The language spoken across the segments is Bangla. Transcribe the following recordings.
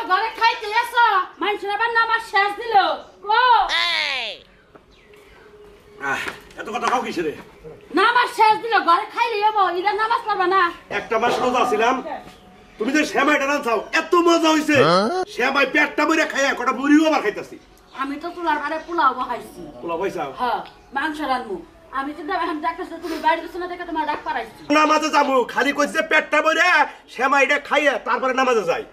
ঘরে খাইতে আসো মানুষের আবার নামাজ শেষ দিল ও এত কথা কাউ কিসে রে নামাজ শেষ দিল ঘরে খাইলে যাবো ইরা নামাজ পড়বা না একটা মাস রোজা ছিলাম তুমি যে শ্যামাইটা রাঁধাও এত মজা হইছে শ্যামাই পেটটা ভরে খাইয়া কটা মুড়িও আবার খাইতাছি আমি তো তুলার বারে পোলাও বহাইছি পোলাও পাইছাও হ্যাঁ মাংস রান্নু আমি তো এখন ডাক্তার তুমি বাড়ি দিছো না দেখে তোমার ডাক পারাইছি নামাজে যাবো খালি কইছে পেটটা ভরে শ্যামাইটা খাইয়া তারপরে নামাজে যাই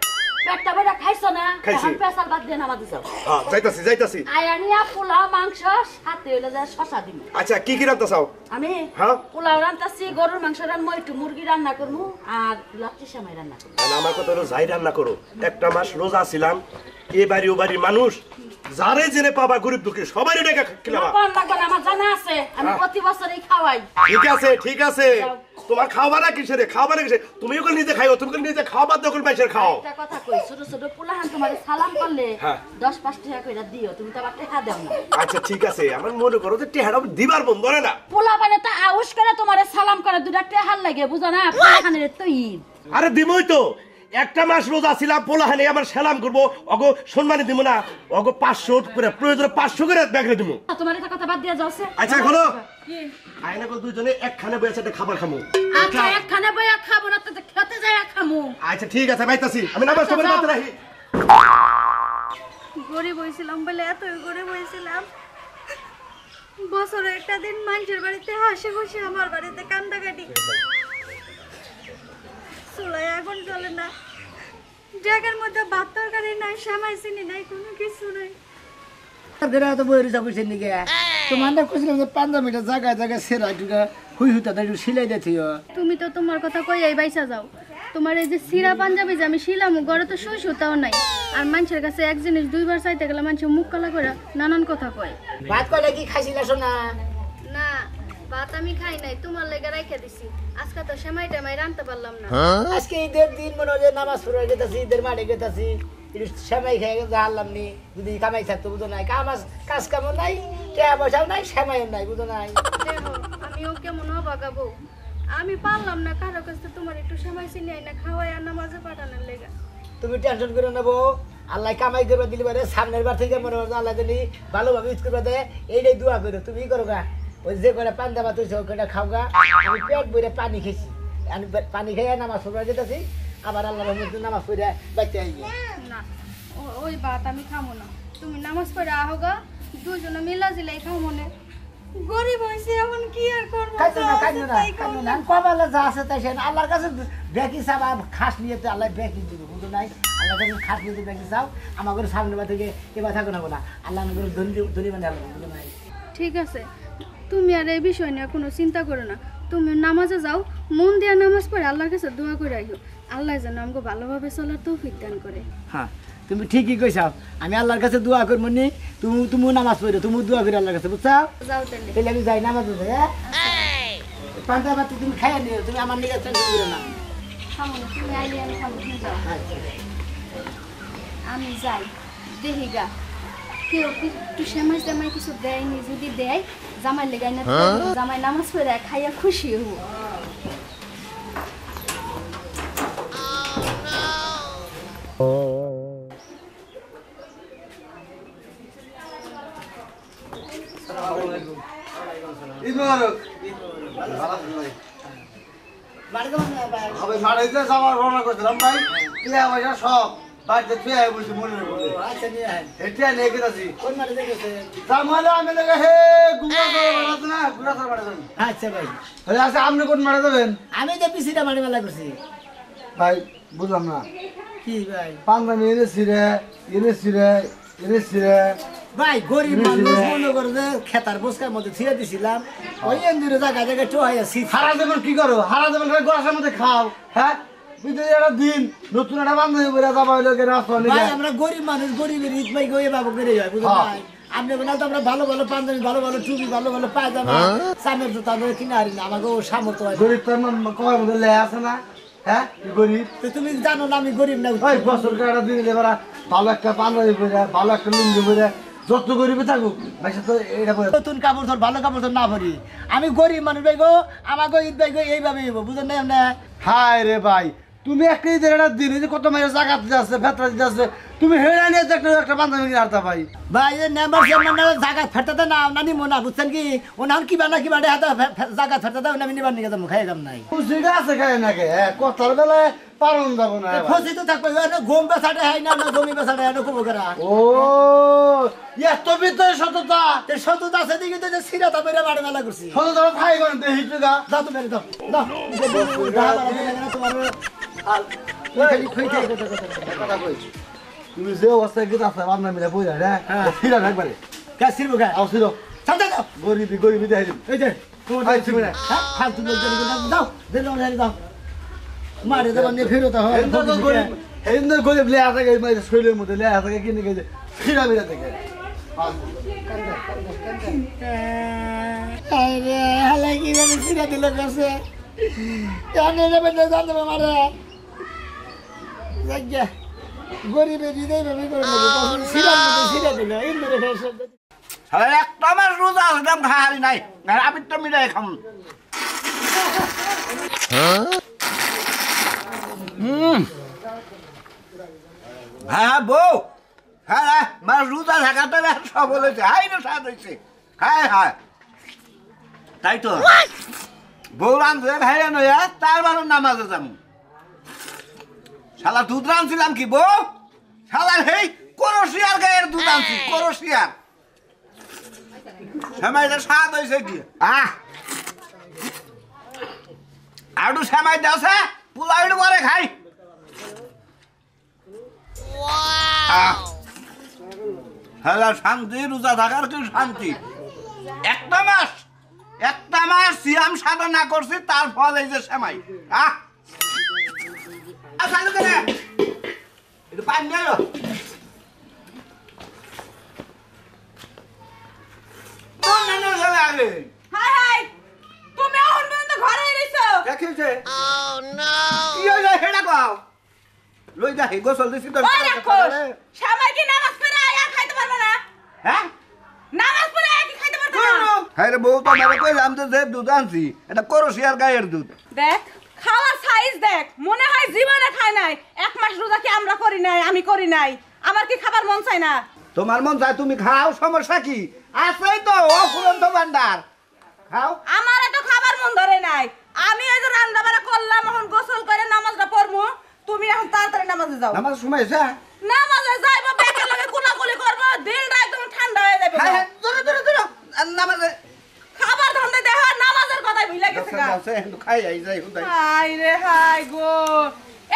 পেটটা বড় খাইছো না খাইছি। এখন পেশাল বাদ দিয়ে নামাজ দিছো হ্যাঁ যাইতাছি আয়ানিয়া পোলাও মাংস সাথে হইলো যে শশা দিমু আচ্ছা কি কি রাঁধতে চাও আমি হ্যাঁ পোলাও রান্তাছি গরুর মাংস রান্নু একটু মুরগি রান্না করমু আর লাচ্ছি সেমাই রান্না করমু আমার কথা হলো যাই রান্না করো একটা মাস রোজা ছিলাম এ বাড়ি ও বাড়ির মানুষ যারে জেনে পাবা গরিব দুঃখী সবাই ডেকে খেলাবা কোন লাগবে না আমার জানা আছে আমি প্রতি বছরই খাওয়াই ঠিক আছে তোমার খাওয়া না কিসে রে খাওয়া না কিসে তুমি ওকে নিজে খাইও তুমি নিজে খাওয়া বাদ দখল পাইছে খাও একটা কথা কই ছোট ছোট পোলাহান তোমারে সালাম করলে হ্যাঁ। 10-5 টাকা কইরা দিও তুমি তো আবার টাকা দাও না আচ্ছা ঠিক আছে আমার মনে করো যে টেহাড়া দিবার বন্ধ না পোলা মানে তা আউশ করে তোমারে সালাম করে দুটা টাকা লাগে বুঝো না পোলাহানের তো ঈদ আরে দিমই তো একটা মাস রোজা ছিলাম পোলাহানে আমার সালাম করবো অগো সম্মানে দিব না অগো 500 করে প্রয়োজন 500 করে ব্যাগরে দিব তোমার এটা কথা বাদ দিয়া যাওছে আচ্ছা হলো কি আইনা কো দুইজনে একখানে বসে একটা খাবার খামু আচ্ছা একখানে বইয়া খাবো না তো খেতে যাই খামু আচ্ছা ঠিক আছে বাইতাছি আমি নামাজ পড়তে পারতে রাখি গরিব হয়েছিলাম বলে এতই গরিব হয়েছিলাম বছরে একটা দিন মানুষের বাড়িতে হাসি খুশি আমার বাড়িতে কান্দাকাটি চুলায় আগুন জ্বলে না জায়গার মধ্যে ভাত তরকারি নাই সামাই চিনি নাই কোনো কিছু নাই তো বই রয়েছে বুঝছেন নাকি তোমার কইছিলাম যে 15 মিটার জায়গায় জায়গায় সেরা টুকা হুই হুতা একটু সিলাই দিও তুমি তো তোমার কথা কই এই বাইসা যাও তোমার এই যে সিরা পাঞ্জাবি যে আমি শিলাম ঘরে তো সুই সুতাও নাই আর মানুষের কাছে এক জিনিস দুইবার চাইতে গেলে মানুষ মুখ কালা করে নানান কথা কয় ভাত কয়টা কি খাইছিলা শোনা না ভাত আমি খাই নাই তোমার লেগে রাইখা দিছি আজকে তো সেমাই টেমাই রানতে পারলাম না আজকে ঈদের দিন মনে হয় যে নামাজ পড়ে গেতাছি ঈদের মাঠে গেতাছি একটু সেমাই খেয়ে জানলাম নি যদি কামাই থাকতো বুঝো নাই কাজ কামও নাই টাকা পয়সাও নাই সেমাইও নাই বুঝো নাই দেখো আমিও কেমন অবাগাবো আমি পারলাম না কারো কাছে তোমার একটু সেমাই চিনি না খাওয়াই আর নামাজে পাঠানোর লেগা তুমি টেনশন করে নেবো আল্লাহ কামাই করবে দিলে পারে সামনের বার থেকে মনে হয় আল্লাহ যদি ভালোভাবে ইউজ করবে দেয় এইটাই দোয়া করো তুমি করো গা ওই যে করে পান্তা ভাত হয়েছে ওইটা খাও গা আমি পেট বইরে পানি খেয়েছি আমি পানি খেয়ে নামাজ পড়ে যেতেছি আবার আল্লাহ রহমতে নামাজ পড়ে বাইতে আই না ওই ভাত আমি খাবো না তুমি নামাজ পড়ে আহোগা দুজনে মিলা জিলাই খাও মনে গরিব হয়েছে এখন কি আর করবো কপালে যা আছে তাই আল্লাহর কাছে ব্যাকি চাও খাস নিয়ে তো আল্লাহ ব্যাকি দিব বুঝো নাই আল্লাহ কাছে খাস নিয়ে ব্যাকি চাও আমার সামনে বা থেকে এবার থাকো না না আল্লাহ আমাদের ধনী মানে আল্লাহ বুঝো নাই ঠিক আছে তুমি আর এই বিষয় নিয়ে কোনো চিন্তা করো না তুমি নামাজে যাও মন দিয়ে নামাজ পড়ে আল্লাহর কাছে দোয়া করে আইও আল্লাহ যেন আমাকে ভালোভাবে চলার তৌফিক দান করে হ্যাঁ তুমি ঠিকই কইছাও আমি আল্লাহর কাছে দোয়া করবো নি তুমি নামাজ পড়ো তুমি দোয়া করে আল্লাহর কাছে বুঝছাও যাও তাহলে তাহলে আমি যাই নামাজ পড়তে হ্যাঁ পান্তা ভাত তুমি খাইয়া নিও তুমি আমার নিয়ে টেনশন করো না খাবো না তুমি আইলে আমি খাবো তুমি যাও আমি যাই দেখি গা কেউ একটু সেমাই জামাই কিছু দেয়নি যদি দেয় জামাই লেগাই না জামাই নামাজ পড়ে খাইয়া খুশি হবো সব বাড়িতে ফিরে বলছি মনে বলে আচ্ছা নিয়ে আয় এটা নিয়ে গেছি কোন মাঠে দেখেছে তাহলে আমি দেখে হে গুড়া বাড়াতে না গুড়া বাড়াতেন আচ্ছা ভাই আচ্ছা আপনি কোন মারা দেবেন আমি তো পিসিটা মারি মেলা করছি ভাই বুঝলাম না কি ভাই পাঞ্জাবি এনেছি রে ভাই গরিব মানুষ মনে করে যে খেতার বসকার মধ্যে ছিঁড়ে দিছিলাম ওই এন্দুরে জায়গায় জায়গায় টোহাই আছি হারা দেবেন কি করো হারা দেবেন গোড়ার মধ্যে খাও হ্যাঁ বিদেশে একটা দিন নতুন একটা বান্ধবী বলে যাবা হইলো ভাই আমরা গরিব মানুষ গরিবের ঈদ ভাই গিয়ে বাবু বেড়ে যায় বুঝলেন ভাই আপনি বলেন তো আমরা ভালো ভালো পাঞ্জাবি ভালো ভালো টুপি ভালো ভালো পায়জামা সামনের জুতা আমরা কিনে হারি না আমাকে ও সামর্থ্য হয় গরিব তো কমার মধ্যে লে আছে না হ্যাঁ গরিব তো তুমি জানো না আমি গরিব না ওই বছর একটা দিন এবার ভালো একটা পাঞ্জাবি পরে ভালো একটা লুঙ্গি পরে যত গরিবে থাকুক ভাই তো এটা নতুন কাপড় ধর ভালো কাপড় ধর না পরি আমি গরিব মানুষ ভাই গো আমাকে ঈদ ভাই গো এইভাবে বুঝলেন না আমরা হায় রে ভাই তুমি একটা ঈদের একটা দিন এই যে কত মায়ের জায়গা দিতে আসছে ভেতরা দিতে আসছে তুমি হেরা নিয়ে একটা বান্ধবী কিনে আনতে ভাই ভাই এই মেম্বার চেয়ারম্যান জায়গা ফেরতে না না নিমো না বুঝছেন কি ওনার কি বানা কি বাড়ে হাতে জায়গা ফেরতে আমি নিবার নিয়ে যাবো খাই যাম নাই খুশিটা আছে খায় নাকি কথার বেলায় পারন যাবো না ফসি তো থাকবে ঘুম বেসাটে হয় না না জমি বেসাটে হয় না খুব করা ও এত ভিতরে সততা সততা আছে দিকে তো সিরা তো বেড়ে বাড়ি মেলা করছি সততা খাই করেন তো হিচুগা দাও তো বেড়ে দাও দাও তোমার খালি খুঁই খাই কথা কইছি তুমি যে অবস্থায় গীত আছে বান্ধব মিলে বই যায় হ্যাঁ ফিরা একবারে কে সিরবো কে আও ছিল সামনে দাও গরিবি দেখাই এই যে তোমার ফালতু লোক দাও দিল দাও মারে দেবার নিয়ে ফেরত হয় হিন্দু গরিব লে আছে মানে শরীরের মধ্যে লে আছে কিনে গেছে ফিরা মিরা থেকে আরে হালা কি জানি সিরা দিল কাছে জানে যাবে না জানতে মারে লাগিয়া গরিবের হৃদয় ভাবে করে নেবে সিরার মধ্যে সিরা দিল ইন্দুরে ফেসে একটা মাস রোজা আছে দাম খাহারি নাই আমি তো মিলাই খাম হ্যাঁ বউ হ্যাঁ মাস রোজা থাকাতে সব বলেছে হাই না স্বাদ হয়েছে হ্যাঁ হ্যাঁ তাই তো বউ রাঁধছে ভাই নয়া তারপর নামাজে যাবো শালা দুধ রাঁধছিলাম কি বউ শালার হেই করশিয়ার গায়ের দুধ আনছি করশিয়ার সময়টা স্বাদ হয়েছে কি আরো সময় দেওয়া পোলাও পরে খাই হ্যাঁ শান্তি রোজা থাকার কি শান্তি একটা মাস সিয়াম সাধনা করছি তার ফল এই যে সেমাই চালু করে একটু পানি নিয়ে এলো হাই হাই তুমি এখন পর্যন্ত ঘরে এসেছো দেখেছে কি হইলো হেডা গাও লই যা হে গোসল দিছি তো ওই রাক্ষস সবাই কি নামাজ পড়ে আয়া খাইতে পারবে না হ্যাঁ নামাজ পড়ে আয়া কি খাইতে পারবে না হ্যাঁ রে বউ তো আমারে কইলাম তো যে দুধ আনছি এটা করশিয়ার গায়ের দুধ দেখ খাওয়ার সাইজ দেখ মনে হয় জীবনে খায় নাই এক মাস রোজা কি আমরা করি নাই আমি করি নাই আমার কি খাবার মন চাই না তোমার মন চায় তুমি খাও সমস্যা কি আছেই তো অফুরন্ত ভান্ডার খাও আমার এত খাবার মন ধরে নাই আমি এই যে রান্না বাড়া করলাম এখন গোসল করে নামাজটা পড়মু তুমি এখন তাড়াতাড়ি নামাজে যাও নামাজ সময় আছে নামাজে যাইবো বেকের লগে কোলাকুলি করবো দিনটা একদম ঠান্ডা হয়ে যাবে হ্যাঁ হ্যাঁ ধরো নামাজে খাবার ধান্দা দেখা নামাজের কথাই ভুলে গেছে গা খাই আই যাই হুদাই হাই রে হাই গো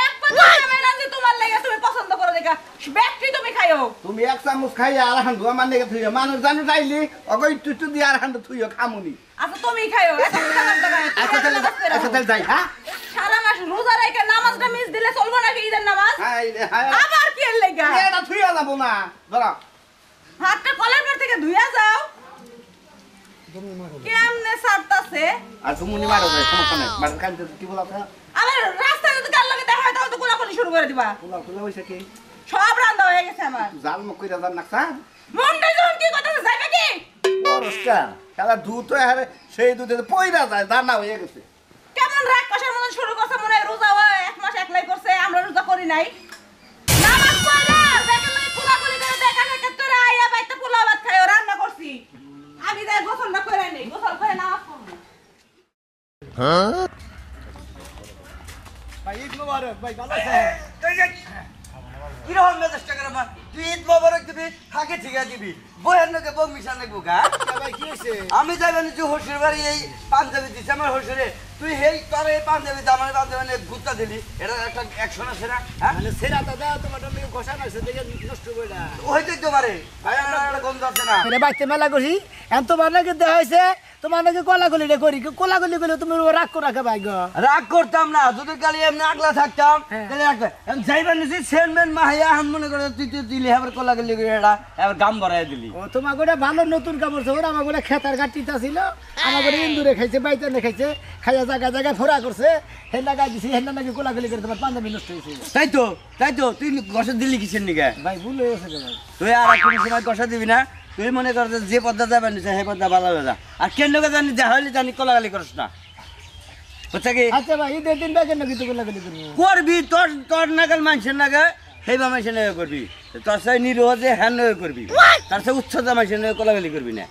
এক পাতা আমি রাঁধি তোমার লাগে তুমি পছন্দ করো দেখা ব্যক্তি তুমি খাইও তুমি এক চামচ খাই আর হান্ডু আমার নেগে থুইও মানুষ জানো চাইলি অগই টুটু দি আর হান্ডু থুইও খামুনি আচ্ছা তুমি খাইও এখন খাবার দাও আচ্ছা তাহলে যাই হ্যাঁ সারা মাস রোজা রেখে নামাজটা মিস দিলে চলবো নাকি ঈদের নামাজ হাই রে হাই আবার কি এর লাগা এটা থুইও যাবো না ধরো হাতটা কলার পর থেকে ধুইয়া যাও কেমনে সারতাছে আর তুমি মারো যাই সমস্যা নাই মার কানতে কি বলা था আবার রাস্তায় যদি কার লাগে দেখা হয় তাহলে তো কোলাকুলি শুরু করে দিবা পোলা হইছে কি সব রান্না হয়ে গেছে আমার জাল মুখ কইরা জান নাকসা মনটা যখন কি কথা যাবে কি পরস্কার খেলা দুধ তো আরে সেই দুধে পয়রা যায় দানা হয়ে গেছে কেমন রাগ কষার মতন শুরু করছে মনে হয় রোজা হয় এক মাস একলাই করছে আমরা রোজা করি নাই নামাজ পড়লা দেখে মানে কোলাকুলি করে দেখা দেখা তোরা আইয়া বাইতে পোলাও ভাত খাইও রান্না করছি আমি যাই গোসল না করে নেই গোসল করে নামাজ পড়বো ভাই ঈদ মোবারক ভাই ভালো আছেন কিরকম মেজাজটা করে মা তুই ঈদ মোবারক দিবি থাকে ঠিকা দিবি বইয়ের নাকি বউ মিশা লাগবো গা ভাই কি হয়েছে আমি যাইবেন তুই হসুর বাড়ি এই পাঞ্জাবি দিচ্ছে আমার হসুরে তুই এই তোর এই পাঞ্জাবি আমার পাঞ্জাবি গুত্তা দিলি এটা একটা অ্যাকশন আছে না হ্যাঁ মানে সেরা দাদা তোমার মেয়ে ঘষা নাইছে দেখে নষ্ট করে না হইতেই তো পারে একটা গন্ধ আছে না এটা বাইতে মেলা করছি এখন তোমার নাকি দেওয়া হয়েছে তোমার নাকি কোলাগুলি করি কোলাগুলি করলে তুমি রাগ করে রাখা ভাই গো রাগ করতাম না যদি কালি এমনি আগলা থাকতাম তাহলে যাইবার নিছি চেয়ারম্যান মাহাইয়া এখন মনে করে তুই তুই দিলি এবার কলা গেলি এটা এবার গাম ভরাই দিলি ও তোমার গোটা ভালো নতুন কাপড় চোপড় আমার গোটা খেতার গাটিটা ছিল আমার গোটা ইন্দুরে খাইছে বাইতে খাইছে খাইয়া জায়গায় জায়গায় ফোরা করছে হেন্না গাই দিছি হেন্না নাকি কোলাগুলি করে তোমার পাঞ্জাবি নষ্ট হয়েছে তাই তো তুই গসা দিলি কিসের নিকে ভাই ভুল হয়ে গেছে ভাই তুই আর কোনো সময় গসা দিবি না তুই মনে কর যে পদ্মা যাবে নিছে সেই পদ্মা ভালো হয়ে যা আর কেন জানি যা হইলে জানি কলাগালি করিস না বুঝছে কি আচ্ছা ভাই ঈদের দিন বেকের নাকি তো কোলাকুলি করবো করবি তোর তোর নাগাল মানুষের নাগে সেইবা মানুষের নাগে করবি তোর সাথে নিরহ যে হ্যান নাগে করবি তার সাথে উচ্চতা মানুষের নাগে কোলাগুলি করবি না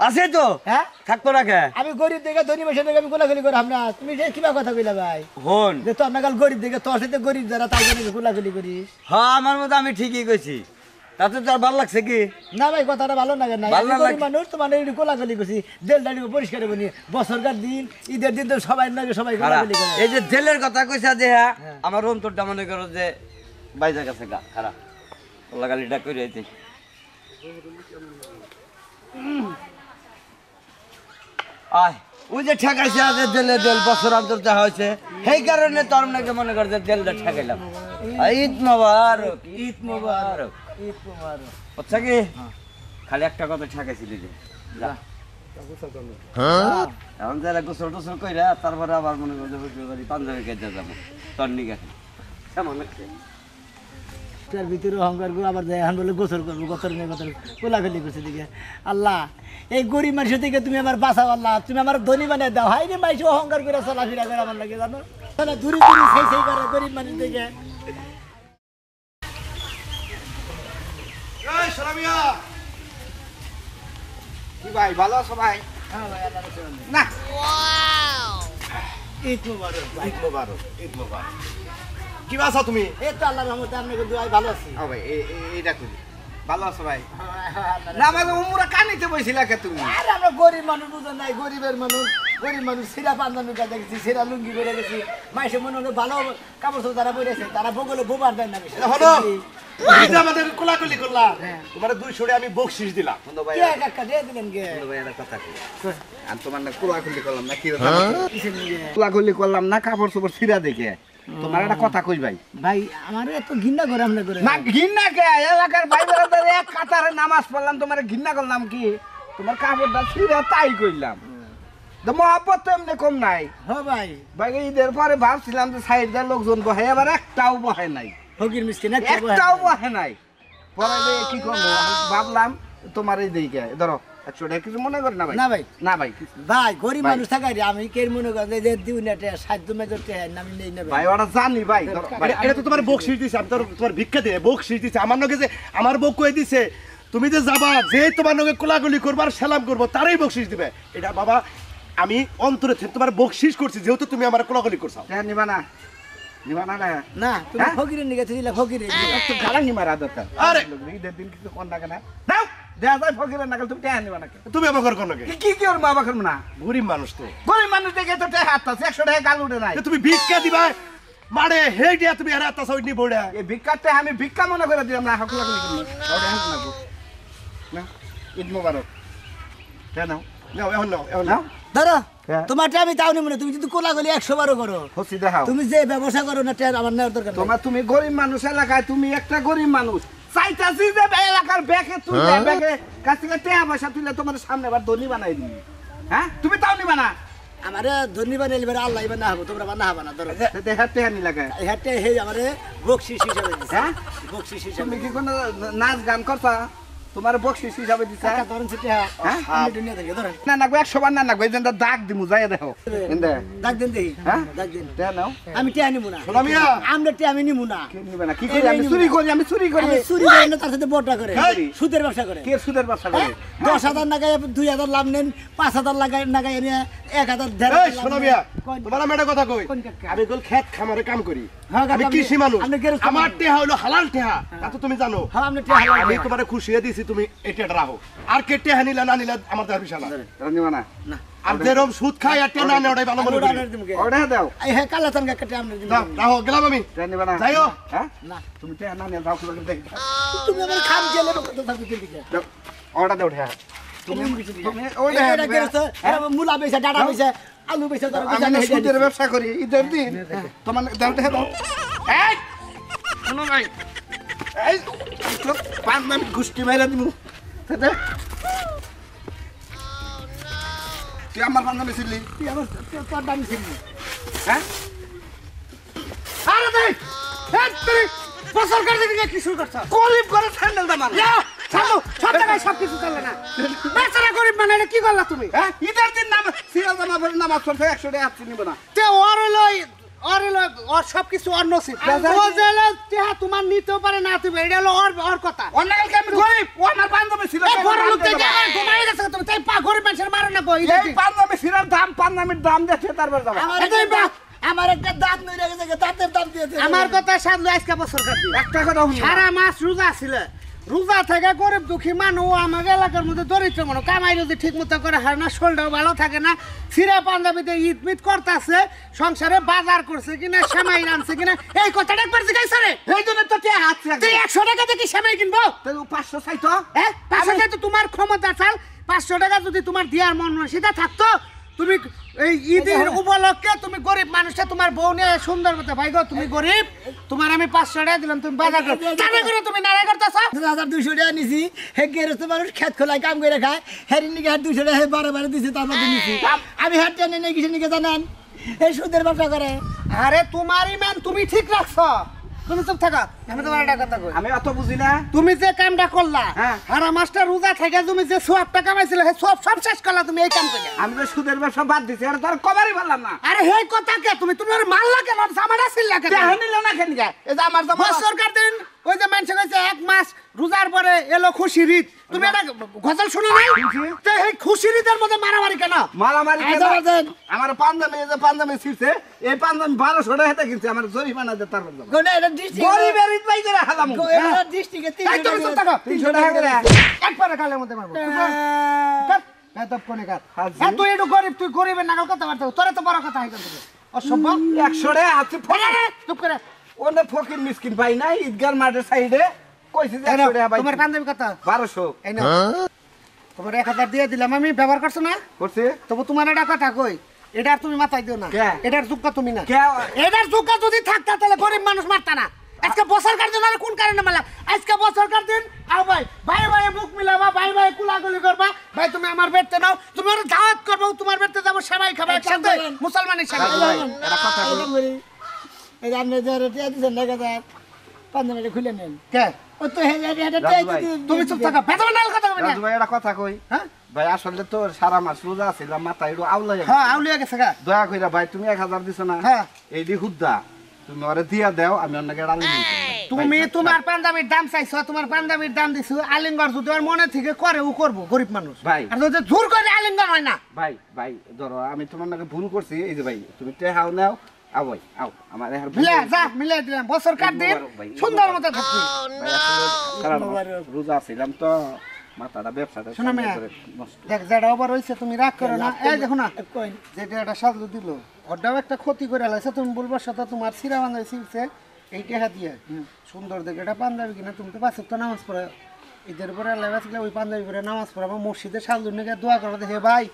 আছে তো হ্যাঁ থাকতো রাখে আমি গরিব দেখে ধনী মাসের দেখে আমি কোলাকুলি করি আমরা তুমি যে কিবা কথা কইলা ভাই হন যে তোর নাগাল গরিব দেখে তোর সাথে গরিব যারা তাই জন্য কোলাকুলি করিস হ্যাঁ আমার মতো আমি ঠিকই কইছি তাতে তোর ভালো লাগছে কি না ভাই কথাটা ভালো লাগে না ভালো আমি গরিব লাগে। মানুষ তোমার এই কোলাকুলি করছি দেল দাড়ি পরিষ্কার করি বছরকার দিন ঈদের দিন তো সবাই নাকি সবাই কোলাকুলি করে এই যে জেলের কথা কইছা যে হ্যাঁ আমার অন্তরটা মনে করো যে বাইজা গেছে গা খারাপ লাগালিটা করে আইতে আয় ওই যে ঠেকাইছে আছে জেলে জেল বছর অন্তর যা হয়েছে সেই কারণে তোর নাকি মনে কর যে জেলটা ঠেকাইলাম ঈদ মোবারক ঈদ মোবারক ঈদ মুবারক বুঝছা কি খালি একটা কথা ঠেকাইছিলি যে যা এখন যারা গোসল টোসল কইরা তারপরে আবার মনে করছে হুজুর বাড়ি পাঞ্জাবি কেটে যাবো তোর নিকে কেমন লাগছে তার ভিতরে অহংকার করে আবার যায় এখন বলে গোসল করবো গোসল নিয়ে গোসল কোলাকুলি করছে দিকে আল্লাহ এই গরিব মানুষের থেকে তুমি আমার বাঁচাও আল্লাহ তুমি আমার ধনী বানিয়ে দাও হাই রে মাইসে অহংকার করে চলাফেরা করে আমার লাগে জানো তাহলে দূরে দূরে সেই করে গরিব মানুষ থেকে এই সোনামিয়া কি ভাই ভালো আছো ভাই হ্যাঁ ভাই আল্লাহ রাখছে না ঈদ মুবারক ঈদ মোবারক ঈদ মোবারক কি আছো তুমি এই তো আল্লাহর রহমতে আপনাকে দোয়াই ভালো আছি ও ভাই এইটা করি ভালো আছো ভাই না আমাকে উমরা কানিতে বইছিলা কে তুমি আরে আমরা গরিব মানুষ বুঝো নাই গরিব মানুষ সিরা পাঞ্জাবি কাজ দেখছি সিরা লুঙ্গি করে গেছি মাইসে মনে হলো ভালো কাপড় চোপড় যারা পরেছে তারা বগলে বোবার দেয় না বেশি। হলো এই যে আমাদের কোলাকুলি করলাম তোমার 200 আমি বকশিশ দিলাম বন্ধু ভাই কে কাকা দিয়ে দিলেন কে বন্ধু ভাই একটা কথা কই আমি তোমার না কোলাকুলি করলাম না কি কিসের নিয়ে? কোলাকুলি করলাম না কাপড় চোপড় ছিঁড়া দেখে তোমার একটা কথা কই ভাই ভাই আমার এত ঘৃণা করে আমরা করে না ঘৃণা কে এলাকার ভাই বেড়াদের এক কাতারে নামাজ পড়লাম তোমার ঘৃণা করলাম কি তোমার কাপড়টা ছিঁড়া তাই কইলাম তো মহাব্বত তো এমনি কম নাই হ্যাঁ ভাই ভাই ঈদের পরে ভাবছিলাম যে সাইডের লোকজন বহে আবার একটাও বহে নাই ফকির মিষ্টি না একটাও বহে নাই পরে যে কি করবো আমি ভাবলাম তোমার এই দিকে ধরো 100 টাকা কিছু মনে করে না ভাই না ভাই না ভাই ভাই গরিব ভাই। মানুষ থাকাই রে আমি কে মনে করি যে দিউ না সাধ্য মেজর আমি নেই না ভাই ওরা জানি ভাই ধরো ভাই এটা তো তোমার বকশিশ দিছে আমি তোমার ভিক্ষা দিয়ে বকশিশ দিছে আমার নগে যে আমার বউ কই দিছে তুমি যে যাবা যে তোমার নগে কোলাকুলি করবার সালাম করবো তারই বকশিশ দিবে এটা বাবা আমি অন্তরে থেকে তোমার বকশিশ করছি যেহেতু তুমি আমার কোলাকুলি করছো হ্যাঁ নিবা না নিবা না না না তুমি হ্যাঁ? ফকিরের নিকে দিলা ফকিরের একটু গালা নিমার দরকার আরে! ঈদের দিন কিছু কোন লাগে না দাও দেয়া যায় ফকিরের নাগাল তুমি টাকা নিবা না কেন? তুমি আমার কোন নগে কি কি ওর মা বাবা করবো না গরিব মানুষ তো গরিব মানুষ দেখে তো টাকা হাত আছে 100 টাকা গাল উঠে নাই যে তুমি ভিক্ষা দিবা মারে হে দিয়া তুমি হারে আত্মা সইনি বড়া এই ভিক্ষাতে আমি ভিক্ষা মনে করে দিলাম না হকুলাকুলি করবো ওটা হাত না গো। না ঈদ মোবারক কেন নাও এখন নাও এখন নাও নাও ধরো হ্যাঁ। তোমারটা আমি তাও নি মনে তুমি যদি কোলাগুলি 100 বারও করো খুশি দেখাও তুমি যে ব্যবসা করো না টের আমার নেওয়ার দরকার নাই। তোমার তুমি গরিব মানুষ এলাকায় তুমি একটা গরিব মানুষ চাইতাছি যে এলাকার ব্যাগে তুলে ব্যাগে কাছ থেকে টাকা পয়সা তুলে তোমার সামনে আবার ধনী বানাই দিবি হ্যাঁ তুমি তাও নিবা না আমারে ধন্যবাদ এলিবার আল্লাহ ইবা না হবো তোমরা বানা হবা না ধরো দেখা টাকা নি লাগে হেটে হে আমারে বকশিশ হিসাবে দিছে হ্যাঁ বকশিশ হিসাবে তুমি কি কোনো নাচ গান করছা তোমার বকশিস হিসাবে দিছা টাকা ধরেন সেটা হ্যাঁ? আমি দুনিয়া থেকে ধরেন না না 100 বার না না গই যেন দাগ দিমু যাই দেখো এন্ডে ডাক দেন দেখি হ্যাঁ? ডাক দেন টাকা নাও আমি টিয়া নিমু না সোনামিয়া আমরা টিয়া আমি নিমু না কে নিবে না কি করি আমি চুরি করি আমি চুরি করি আমি চুরি করি না তার সাথে বড়টা করে এই! সুদের ব্যবসা করে কে সুদের ব্যবসা করে 10,000 লাগায় 2,000 লাভ নেন 5,000 লাগায় লাগায় এনে 1,000 দেড় এই সোনামিয়া তোমার আমি একটা কথা কই কোন কাকা? আমি কল খেত খামারে কাম করি হ্যাঁ, কাকা, আমি আপনি- কৃষি মানুষ আপনি গেরস্ত আমার মানুষ। টেহা হলো হালাল টেহা তা তো তুমি জানো হ্যাঁ আমরা টিয়া হালাল আমি করি। তোমারে খুশিয়ে দিছি তুমি এটা রাখো আর কে টেহা নিলা না নিলা আমার তার বিষয় না নিবে না না আর যেরকম সুদ খাই আর টেহা না নেওয়াটাই ভালো মনে আমরা করি আনার দিমু কে? ওটা দাও এই হে কালা তান কাকা টিয়া আমরা দিমু দাও, রাখো গেলাম আমি টাকা নিবে না যাইও। হ্যাঁ না তুমি টাকা না নিয়ে দাও করে দেখি তুমি আমার খাম জেলে কত থাকি দিকে দাও ওটা দাও টাকা তুমি তুমি ওটা এটা গেরস্ত মুলা বেচা ডাটা বেচা আলু বেচা ধরো আমি না সুদের ব্যবসা করি ঈদের দিন তোমার দাও টাকা দাও এই শোনো ভাই এই পাঁচ নাম গুষ্টি মাইরা দিমু দে তুই আমার পাঁচ নামে ছিলি আমার তোর দাম ছিল হ্যাঁ আরে দেখ এই তুই বছর কাটে দিকে কি শুরু করছ কলিপ করে স্যান্ডেল দা মার ছাড়ো সব জায়গায় সব কিছু চলে না বেচারা গরিব মানে এটা কি করলা তুমি হ্যাঁ ঈদের দিন নামাজ সিরাজ নামাজ নামাজ পড়ছে 100 টাকা হাতে নিব না তে ওর হলো ওর সবকিছু অন্য নসিব ও যে হলো তেহা তোমার নিতেও পারে না তুমি এটা হলো ওর কথা অন্য কালকে আমি গরিব ও আমার বান্ধবী ছিল এই বড় লোক থেকে ঘুমাই গেছে তুমি তাই গরিব মানুষের মারো না কই এই বান্ধবী সিরার দাম পান্নামির দাম দেখে তারপর যাবে আমার একটা দাঁত নইরা গেছে দাঁতের দাম দিয়েছে আমার কথা সামনে আজকে বছর কাটি একটা কথা শুনি সারা মাস রোজা ছিল রোজা থেকে গরিব দুঃখী মানুষ আমার এলাকার মধ্যে দরিদ্র মানুষ কামাই যদি ঠিক মতো করে হয় না শরীরটাও ভালো থাকে না সিরা পাঞ্জাবিতে ঈদ মিদ করতেছে সংসারে বাজার করছে কিনা সেমাই রানছে কিনা এই কথাটা একবার জিজ্ঞাসা রে এই জন্য তো তে হাত তুই 100 টাকা দিয়ে কি সেমাই কিনবো তাহলে 500 চাইতো হ্যাঁ 500 টাকা তো তোমার ক্ষমতা চাল 500 টাকা যদি তোমার দেওয়ার মন হয় সেটা থাকতো তুমি এই ঈদের উপলক্ষে তুমি গরিব মানুষটা তোমার বউ নিয়ে সুন্দর মতো ভাই গো তুমি গরিব তোমার আমি 500 টাকা দিলাম তুমি বাজার করো টাকা করে তুমি নাড়া করতেছো 2200 টাকা নিছি হে গেরস্ত মানুষ খেত খোলায় কাম করে খায় হেরির নিকে 200 টাকা হে বারে দিছে তার মধ্যে নিছি আমি হাত টেনে নেই কিছু নিকে জানেন এই সুদের ব্যবসা করে আরে তোমার ইমান তুমি ঠিক রাখছো তুমি চুপ থাকো আমি তোমার একটা কথা কই আমি অত বুঝি না তুমি যে কামটা করলা হ্যাঁ। হারা মাস্টার রোজা থেকে তুমি যে সবটা কামাইছিলে হে সব শেষ করলা তুমি এই কাম করে আমি তো সুদের ব্যবসা বাদ দিছি আর তোর কবারই বললাম না আরে হেই কথা কে তুমি তোমার মারলা কেন জামাটা ছিললা কেন নিল না কেন গে এই যে আমার জামা সরকার দিন ওই যে মানুষ কইছে 1 মাস রোজার পরে এলো খুশি ঈদ তুমি এটা গজল শুনো নাই তে এই খুশি ঈদের মধ্যে মারামারি কেন মারামারি এই যে বলছেন। আমার পাঞ্জাবি এই যে পাঞ্জাবি ছিড়ছে এই পাঞ্জাবি 1200 টাকা হাতে কিনছে আমার জরিমানা দে তারপর যাবো কোন এটা ডিস্ট্রিক্ট গরিবের ঈদ পাই করে হালাম এটা ডিস্ট্রিক্টে এই তুমি চুপ থাকো 300 টাকা করে একবারে গালের মধ্যে মারবো এত কোনে কাট হাজি। তুই একটু গরিব তুই গরিবের নাগাল কথা বার্তা তোরে তো বড় কথা হয়ে গেল অসভ্য 100 টাকা হাতে চুপ করে ওনে ফকির মিসকিন পাই না ঈদগার মাঠের সাইডে কইছে যে 100 টাকা পাই তোমার পাঞ্জাবি কত 1200 এই নাও তোমার 1000 দিয়ে দিলাম আমি ব্যবহার করছো না করছে তবু তোমার একটা কথা কই এটা আর তুমি মাথায় দিও না কে? এটার যোগ্য তুমি না কে? এটার যোগ্য যদি থাকতা তাহলে গরিব মানুষ মারতা না আজকে বছর কার দিন কোন কারণে মারলা আজকে বছর কার দিন আও ভাই ভাই ভাই মুখ মিলাবা ভাই ভাই কুলাগুলি করবা ভাই তুমি আমার বেডতে নাও তুমি ওর দাওয়াত করবো তোমার বেডতে যাবো সবাই খাবে একসাথে মুসলমানের সাথে এটা কথা কই এই আপনি যে টিয়া দিছেন না কথা পাঞ্জাবিটা খুলে নেন কে ও তো হে এটা রাজু ভাই, তুমি চুপ থাকো বেতন নাল কথা কইবে না রাজু ভাই এটা কথা কই হ্যাঁ ভাই আসলে তো সারা মাস রোজা ছিল মাথা একটু আউলাই হ্যাঁ আউলিয়া গেছে গা দয়া কইরা ভাই তুমি 1000 দিছো না হ্যাঁ। এই দি হুদ্দা তুমি ওরে দিয়া দাও আমি অন্যকে ডালি তুমি তোমার পাঞ্জাবির দাম চাইছো তোমার পাঞ্জাবির দাম দিছো আলিঙ্গর যদি ওর মনে থেকে করে ও করবো গরিব মানুষ ভাই। আর যদি জোর করে আলিঙ্গর হয় না ভাই ভাই ধরো আমি তোমার নাকি ভুল করছি এই যে ভাই তুমি টেহাও নাও আও ভাই আও আমার এর মিলে যা মিলে দিলাম বছর কাট দিন ভাই, সুন্দর মতো থাকবি রোজা ছিলাম তো মাথাটা ব্যবসাটা শোনো মেয়া। নষ্ট দেখ যেটা ওভার হয়েছে তুমি রাগ করো না এই দেখো না কই যেটা একটা সাজু দিল ওটাও একটা ক্ষতি করে লাগছে তুমি বলবো সাথে তোমার সিরা বান্ধবী ছিলছে এই টেহা দিয়ে সুন্দর দেখে এটা পাঞ্জাবি কিনা তুমি তো পাঁচক তো নামাজ পড়ে ঈদের পরে আল্লাহ বাঁচলে ওই পাঞ্জাবি পরে নামাজ পড়াবো মসজিদে সাজু নিয়ে দোয়া করো দেখে ভাই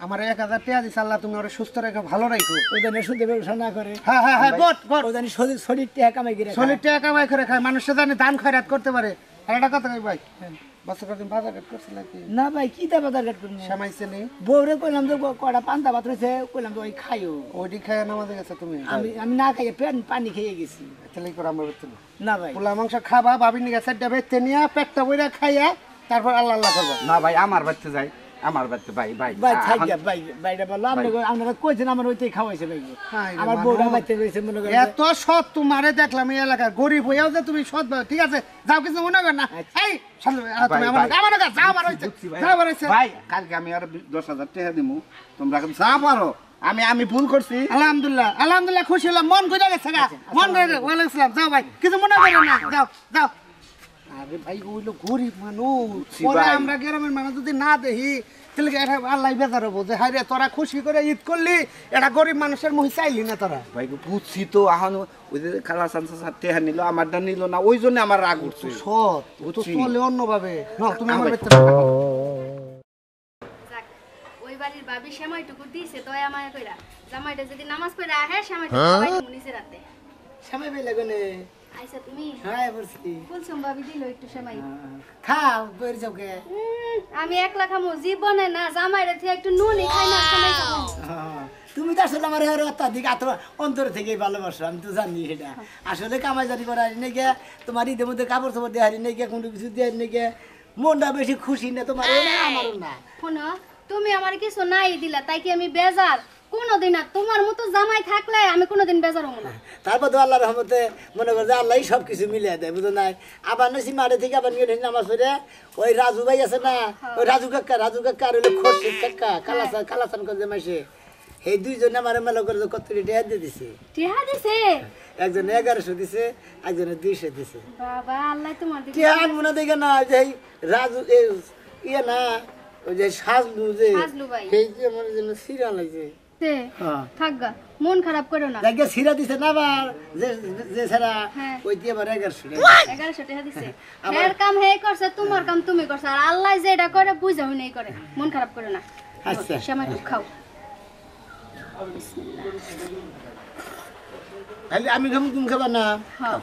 আমার 1000 টাকা দিছে আল্লাহ তুমি ওরা সুস্থ রেখে ভালো রাখো ওই জন্য সুদের ব্যবসা না করে হ্যাঁ হ্যাঁ হ্যাঁ গট গট ওই জন্য শরীর টাকা কামাই করে শরীর টাকা কামাই করে খায় মানুষের জানি দান খয়রাত করতে পারে আর একটা কথা কই ভাই বছর দিন বাজার ঘাট করছিল কি না ভাই কি তা বাজার ঘাট করবো সামাইছে নেই বউরে কইলাম যে কটা পান্তা ভাত রয়েছে কইলাম যে ওই খাইও ওইটি খায় নামাজে গেছে তুমি আমি না খাইয়ে পানি খেয়ে গেছি তাহলে করে আমরা বেতন না ভাই পোলা মাংস খাবা ভাবির নিয়ে চারটা বেতে নিয়ে পেটটা বইরা খাইয়া তারপর আল্লাহ আল্লাহ করবা না ভাই আমার বাড়িতে যাই আমার বাড়িতে ভাই ভাই ভাই থাকি ভাই ভাইটা বললো আপনারা কইছেন আমার ওইটাই খাওয়াইছে ভাই হায় রে আমার মানুষ। বউটা বাচ্চা রয়েছে মনে করেন এত সৎ তোমারে দেখলাম এই এলাকার গরিব হইয়াও যে তুমি সৎ ভাবে, ঠিক আছে যাও কিছু মনে কর না এই শান্ত হয়ে, তুমি ভাই, আমার ভাই। কাছে যাও বার হইছে বুঝছি ভাই। যাও বার হইছে ভাই কালকে আমি আর 10,000 টাকা দিমু তোমরা যা পারো আমি ভুল করছি আলহামদুলিল্লাহ আলহামদুলিল্লাহ খুশি হলাম মন কইরা গেছে গা মন কইরা গেছে ওয়ালাইকুম আসসালাম যাও ভাই কিছু মনে করো না যাও যাও আরে ভাই ওইলো গরিব মানুষ বুঝছি ওরা ভাই। আমরা গ্রামের মানুষ যদি না দেখি তাহলে কি এটা আল্লাহ বেজার হবো যে হায় রে তোরা খুশি করে ঈদ করলি এটা গরিব মানুষের মুহি চাইলি না তোরা ভাই বুঝছি তো এখন ওই যে খালা সানসা টাকা নিল আমারটা নিল না ওই জন্য আমার রাগ উঠছে সৎ ও তো বুঝছি। চলে অন্যভাবে না তুমি আমার ভাই। বেতন যাক, ওই বাড়ির ভাবি সেমাইটুকু দিছে তো আমায় কইরা জামাইটা যদি নামাজ পড়ে আহে সেমাইটুকু খাওয়াই দিমু নিচে রাতে সময় পেয়ে লাগনে আইসা তুমি হ্যাঁ বলছি কুলসুম ভাবি দিল একটু সেমাই খাও বইর যাওকে আমি একলা খামু জীবনে না জামাইটা থেকে একটু নুনই খাই না সেমাই খাবো তুমি তো আসলে আমার অত্যাধিক অন্তর থেকেই ভালোবাসো আমি তো জানি সেটা আসলে কামাই জারি করা হারি নাকি তোমার ঈদের মধ্যে কাপড় চাপড় দেওয়া হারি নাকি কোনো কিছু দেওয়া হারি নাকি মনটা বেশি খুশি না তোমার না আমারও না শোনো তুমি আমার কিছু নাই দিলা তাই কি আমি বেজার কোনোদিন আর তোমার মতো জামাই থাকলে আমি কোনোদিন বেজার হবো না তারপর তো আল্লাহর রহমতে মনে করে যে আল্লাহই সব কিছু মিলিয়ে দেয় বুঝো নাই আবার নসি মাঠে থেকে আবার নিয়ে নামাজ পড়ে ওই রাজু ভাই আছে না ওই রাজু কাকা আর হইলো খোরশেদ কাকা কালাসান করে মাসে এই দুইজনে আমার মেলা করে কত টেহা দিয়ে দিছে টিহা দিছে একজনে 1100 দিছে একজনে 200 দিছে বাবা আল্লাহ তোমার দিকে টেহা মনে দেখে না যে এই রাজু ইয়ে না ওই যে সাজলু ভাই। সেই যে আমার জন্য সিরা লাগছে হ্যাঁ। থাকগা মন খারাপ করো না দেখে সিরা দিছে না আবার যে ছাড়া হ্যাঁ। ওই দিয়ে আবার 1100 1100 টাকা দিছে এর কাম হে করছে তোমার কাম তুমি করছ আর আল্লাহ যেটা করে বুঝা হই নাই করে মন খারাপ করো না আচ্ছা সময় একটু খাও তাহলে আমি খাবো তুমি খাবা না খাও